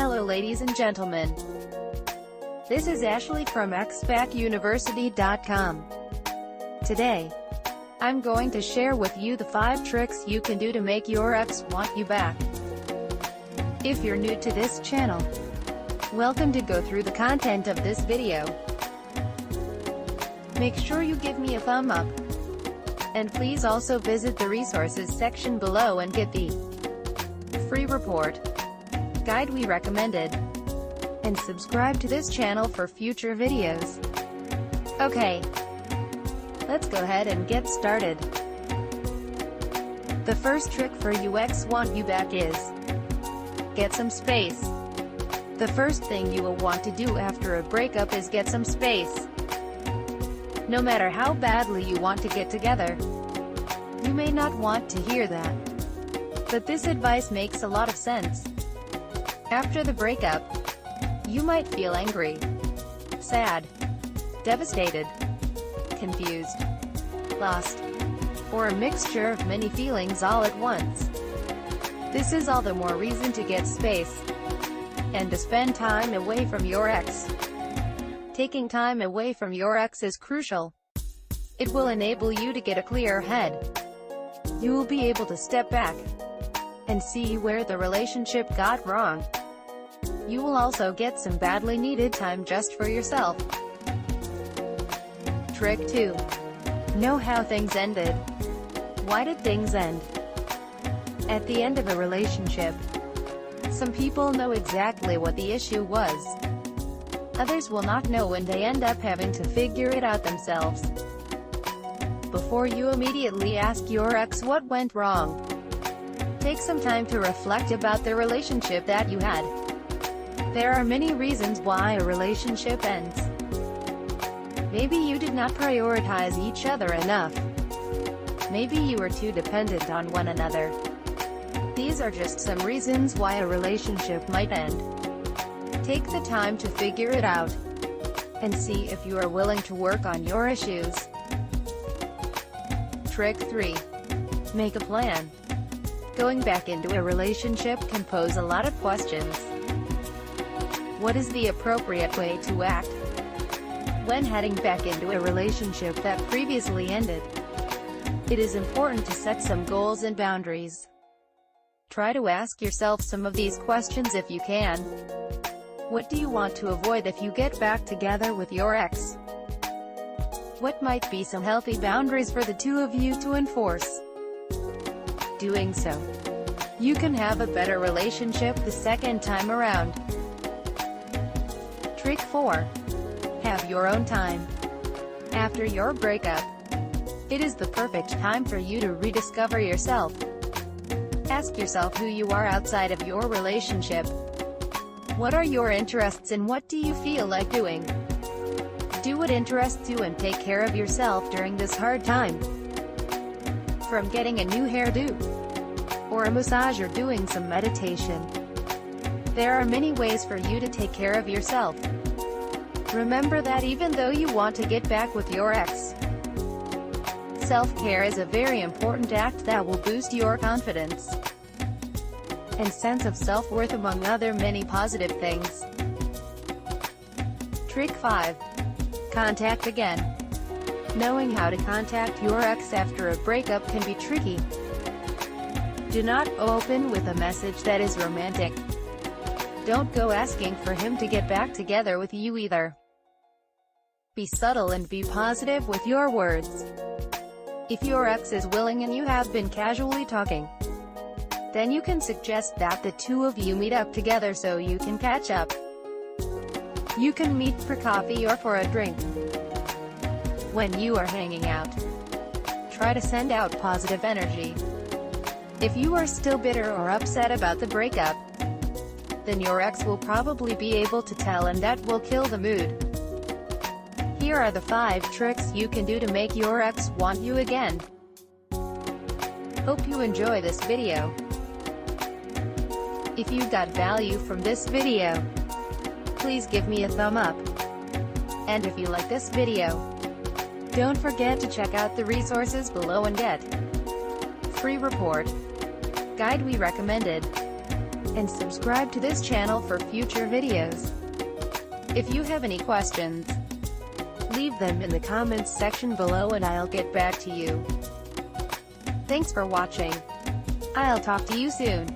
Hello ladies and gentlemen. This is Ashley from xbackuniversity.com. Today, I'm going to share with you the 5 tricks you can do to make your ex want you back. If you're new to this channel, welcome to go through the content of this video. Make sure you give me a thumb up. And please also visit the resources section below and get the free report guide we recommended. And subscribe to this channel for future videos. Okay, let's go ahead and get started. The first trick for you ex want you back is get some space. The first thing you will want to do after a breakup is get some space. No matter how badly you want to get together, you may not want to hear that, but this advice makes a lot of sense. After the breakup, you might feel angry, sad, devastated, confused, lost, or a mixture of many feelings all at once. This is all the more reason to get space and to spend time away from your ex. Taking time away from your ex is crucial. It will enable you to get a clear head. You will be able to step back and see where the relationship got wrong. You will also get some badly needed time just for yourself. Trick 2. Know how things ended. Why did things end? At the end of a relationship, some people know exactly what the issue was. Others will not know and they end up having to figure it out themselves. Before you immediately ask your ex what went wrong, take some time to reflect about the relationship that you had. There are many reasons why a relationship ends. Maybe you did not prioritize each other enough. Maybe you were too dependent on one another. These are just some reasons why a relationship might end. Take the time to figure it out and see if you are willing to work on your issues. Trick 3. Make a plan. Going back into a relationship can pose a lot of questions. What is the appropriate way to act when heading back into a relationship that previously ended? It is important to set some goals and boundaries. Try to ask yourself some of these questions if you can. What do you want to avoid if you get back together with your ex? What might be some healthy boundaries for the two of you to enforce? Doing so, you can have a better relationship the second time around. Trick 4. Have your own time. After your breakup, it is the perfect time for you to rediscover yourself. Ask yourself who you are outside of your relationship. What are your interests and what do you feel like doing? Do what interests you and take care of yourself during this hard time. From getting a new hairdo, or a massage or doing some meditation, there are many ways for you to take care of yourself. Remember that even though you want to get back with your ex, self-care is a very important act that will boost your confidence and sense of self-worth among other many positive things. Trick 5. Contact again. Knowing how to contact your ex after a breakup can be tricky. Do not open with a message that is romantic. Don't go asking for him to get back together with you either. Be subtle and be positive with your words. If your ex is willing and you have been casually talking, then you can suggest that the two of you meet up together so you can catch up. You can meet for coffee or for a drink. When you are hanging out, try to send out positive energy. If you are still bitter or upset about the breakup, then your ex will probably be able to tell and that will kill the mood. Here are the 5 tricks you can do to make your ex want you again. Hope you enjoy this video. If you got value from this video, please give me a thumb up. And if you like this video, don't forget to check out the resources below and get free report guide we recommended. and subscribe to this channel for future videos. If you have any questions, leave them in the comments section below and I'll get back to you. Thanks for watching. I'll talk to you soon.